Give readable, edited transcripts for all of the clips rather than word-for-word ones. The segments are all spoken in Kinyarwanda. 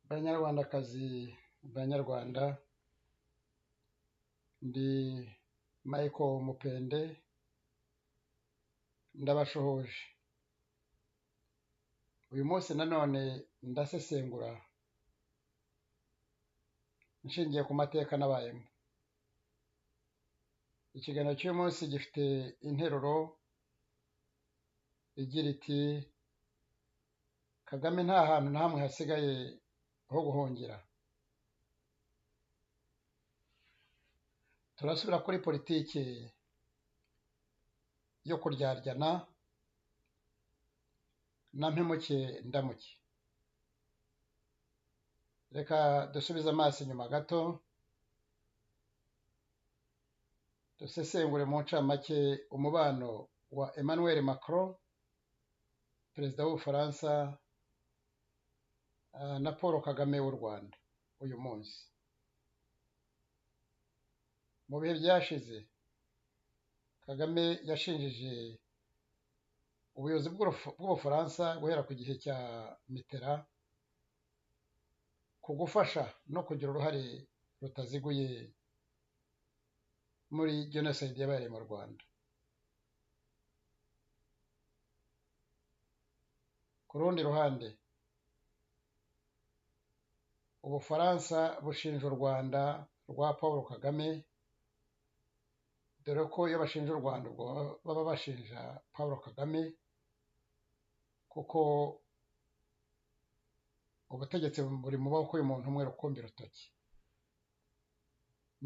Banyarwandakazi, Banyarwanda, ndi Michael Mupende, ndabashohoje. Uyu munsi nanone ndasesengura nshingiye ku mateka nabayemo. Ikiganiro cy'uyu munsi gifite interuro igira iti Kagame nta hantu na hamwe hasigaye ho guhungira. Turasubira kuri politiki yo kuryaryana na mpemuke ndamuke. Reka dusubize amaso inyuma gato, dusesengure mu ncamake umubano wa Emmanuel Macron, perezida w'Ubufaransa, na Paul Kagame w'u Rwanda uyu munsi. Mu bihe byashize, Kagame yashinjije ubuyobozi bw'Ubufaransa guhera ku gihe cya Mitterrand ku gufasha no kugira uruhare rutaziguye muri jenoside yabaye mu Rwanda. Ku rundi ruhande, Ubufaransa bushinja u Rwanda rwa Paul Kagame, dore ko iyo bashinja u Rwanda ubwo baba bashinja Paul Kagame, kuko ubutegetsi buri mu maboko y'umuntu umwe rukumbi rutoki.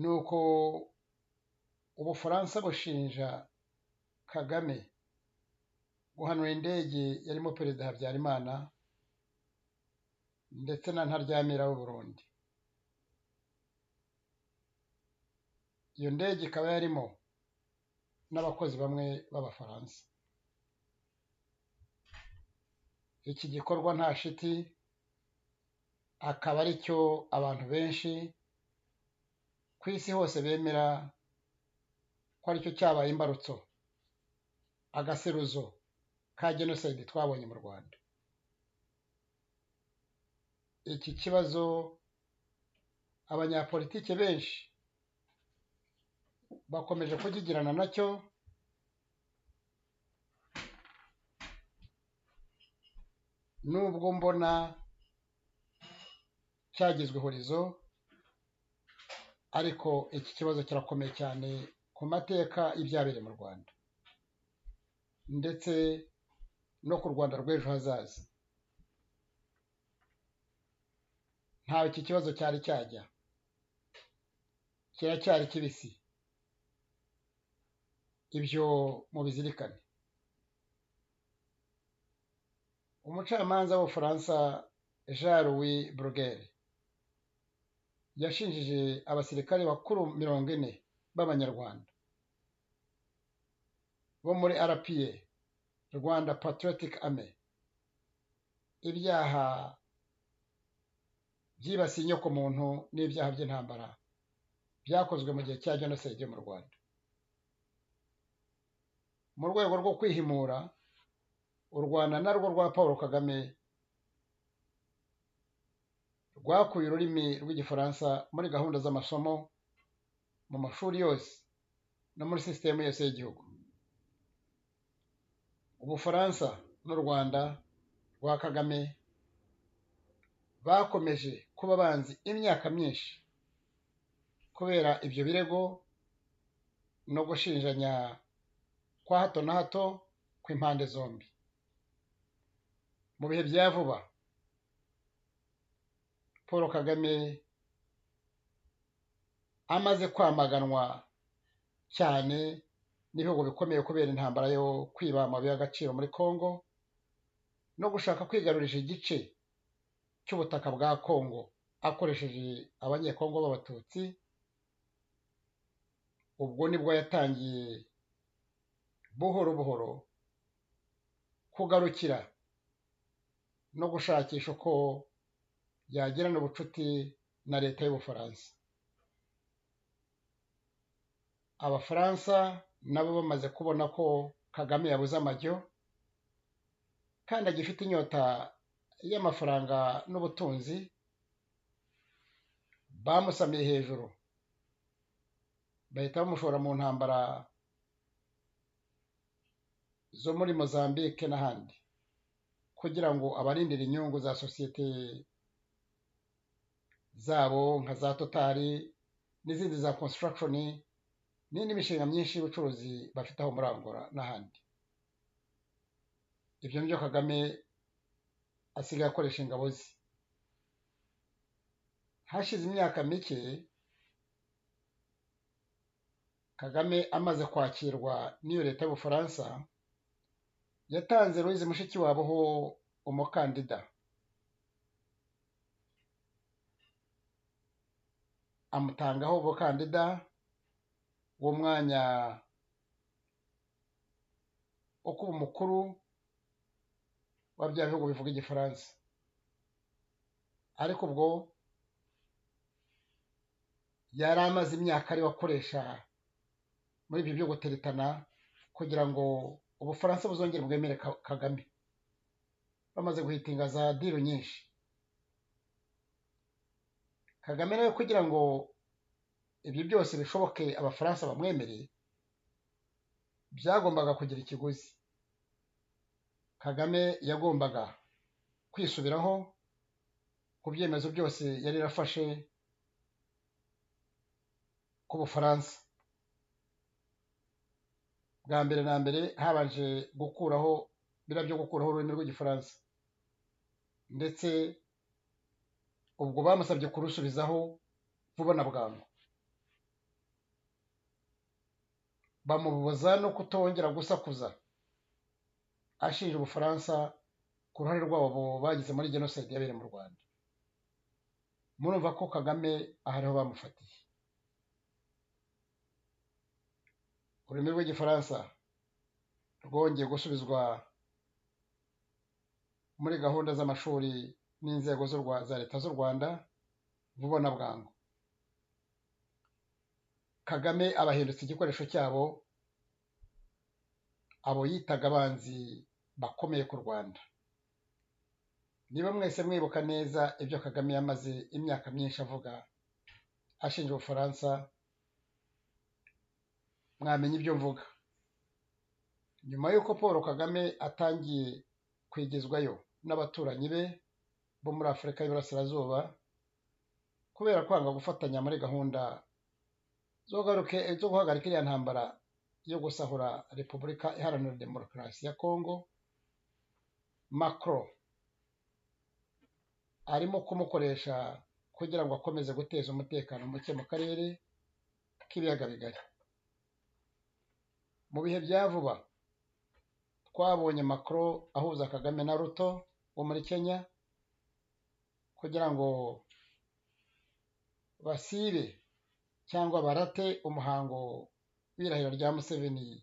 Nuko Ubufaransa bushinja Kagame guhanura indege yarimo perezida Habyarimana ndetse na Ntaryamira w'u Burundi. Iyo ndege ikaba yarimo n'abakozi bamwe b'Abafaransa. Iki gikorwa nta shiti akaba ari cyo abantu benshi ku isi hose bemera ko aricyo cyabaye imbarutso, agaseruzo ka jenoside twabonye mu Rwanda. Iki kibazo abanyapolitike benshi bakomeje kugigirana nacyo, nubwo mbona cyagizwe ihurizo, ariko iki kibazo kirakomeye cyane ku mateka y'ibyabereye mu Rwanda ndetse no ku Rwanda rw'ejo hazaza. Ntawe iki kibazo cyari cyajya, kiracyari kibisi. Ibyo mubizirikane. Umucamanza w'Ubufaransa Jean Louis Bruguiere yashinjije abasirikare bakuru 40 b'Abanyarwanda bo muri RPA, Rwanda Patriotic Army, ibyaha byibasiye inyokomuntu n'ibyaha by'intambara byakozwe mu gihe cya jenoside mu Rwanda. Mu rwego rwo kwihimura, u Rwanda narwo rwa Paul Kagame rwakuye ururimi rw'Igifaransa muri gahunda z'amasomo mu mashuri yose no muri sisitemu yose y'igihugu. Ubufaransa n'u Rwanda rwa Kagame bakomeje kuba abanzi imyaka myinshi kubera ibyo birego no gushinjanya kwa hato na hato kw'impande zombi. Mu bihe bya vuba, Paul Kagame amaze kwamaganwa cyane n'ibihugu bikomeye kubera intambara yo kwiba amabuye y'agaciro muri Congo no gushaka kwigarurisha igice cy'ubutaka bwa Congo akoresheje abanyekongo b'Abatutsi, ubwo nibwo yatangiye buhoro buhoro kugarukira no gushakisha uko yagirana ubucuti na leta y'Ubufaransa. Abafaransa nabo bamaze kubona ko Kagame yabuze amajyo kandi agifite inyota y'amafaranga n'ubutunzi, bamusamiye hejuru bahita bamushora mu ntambara zo muri Mozambique n'ahandi kugira ngo abarindire inyungu za sosiyete zabo nka za Totali n'izindi za construction n'indi mishinga myinshi y'ubucuruzi bafite aho muri Angola n'ahandi. Ibyo nibyo Kagame asigaye akoresha ingabo ze. Hashize imyaka mike Kagame amaze kwakirwa n'iyo leta y'Ubufaransa, yatanze Louise Mushikiwabo ho umukandida, amutangaho umukandida w'umwanya wo kuba umukuru wa bya bihugu bivuga igifaransa. Ariko ubwo yari amaze imyaka ari akoresha muri ibyo byo guteretana kugira ngo Ubufaransa buzongere bwemere Kagame, bamaze guhitinga za diro nyinshi. Kagame nawe kugira ngo ibyo byose bishoboke Abafaransa bamwemereye, byagombaga kugira ikiguzi. Kagame yagombaga kwisubiraho ku byemezo byose yari yarafashe ku Bufaransa. Bwa mbere na mbere habanje gukuraho byo gukuraho ururimi rw'igifaransa, ndetse ubwo bamusabye kurusubizaho vuba na bwangu, bamubuza no kutongera gusakuza ashinja Ubufaransa ku ruhare rwabo bagize muri jenoside yabereye mu Rwanda. Murumva ko Kagame ahariho bamufatiye. Ururimi rw'igifaransa rwongeye gusubizwa muri gahunda z'amashuri n'inzego za leta z'u Rwanda vuba na bwangu. Kagame abahindutse igikoresho cyabo, abo yitaga abanzi bakomeye ku Rwanda. Niba mwese mwibuka neza ibyo Kagame yamaze imyaka myinshi avuga ashinja Ubufaransa, mwamenye ibyo mvuga. Nyuma y'uko Paul Kagame atangiye kwigizwayo n'abaturanyi be bo muri Afurika y'Iburasirazuba kubera kwanga gufatanya muri gahunda zo guhagarika iriya ntambara yo gusahura Repubulika Iharanira Demokarasi ya Kongo, Macron arimo kumukoresha kugira ngo akomeze guteza umutekano muke mu karere k'ibiyaga bigari. Mu bihe bya vuba twabonye Macron ahuza Kagame na Ruto wo muri Kenya kugira ngo basibe cyangwa barate umuhango w'irahira rya Museveni,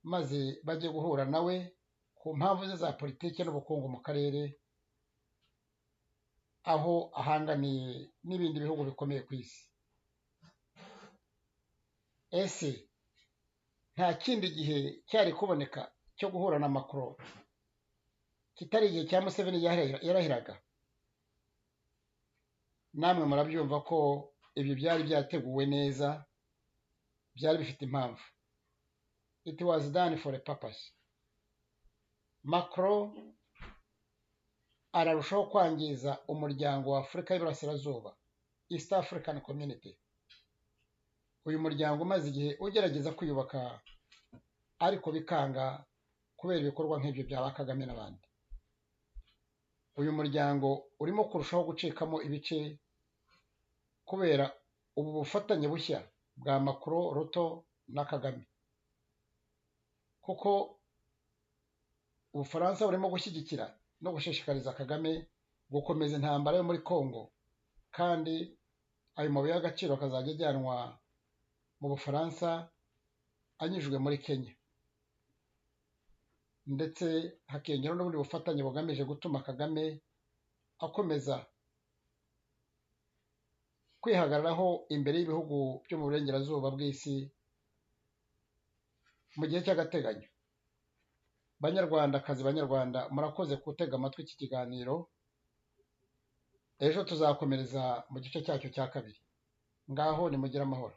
maze bajye guhura nawe ku mpamvu ze za politiki n'ubukungu mu karere, aho ahanganiye n'ibindi bihugu bikomeye ku isi. Ese nta kindi gihe cyari kuboneka cyo guhura na Macron kitari igihe cya Museveni yarahiraga? Namwe murabyumva ko ibyo byari byateguwe neza, byari bifite impamvu. It was done for a purpose. Macron ararushaho kwangiza umuryango wa Afurika y'Iburasirazuba, East African Community. Uyu muryango umaze igihe ugerageza kwiyubaka, ariko bikanga kubera ibikorwa nk'ibyo bya Kagame n'abandi. Uyu muryango urimo kurushaho gucikamo ibice kubera ubu bufatanye bushya bwa Macron, Ruto na Kagame, kuko Ubufaransa burimo gushyigikira no gushishikariza Kagame gukomeza intambara yo muri Kongo, kandi ayo mabuye y'agaciro akazajya ajyanwa mu Bufaransa anyujwe muri Kenya, ndetse hakiyongeraho n'ubundi bufatanye bugamije gutuma Kagame akomeza kwihagararaho imbere y'ibihugu byo mu burengerazuba bw'isi mu gihe cy'agateganyo. Banyarwandakazi, Banyarwanda, murakoze gutega amatwi iki kiganiro. ejo tuzakomereza mu gice cyacyo cya kabiri. Ngaho nimugire amahoro.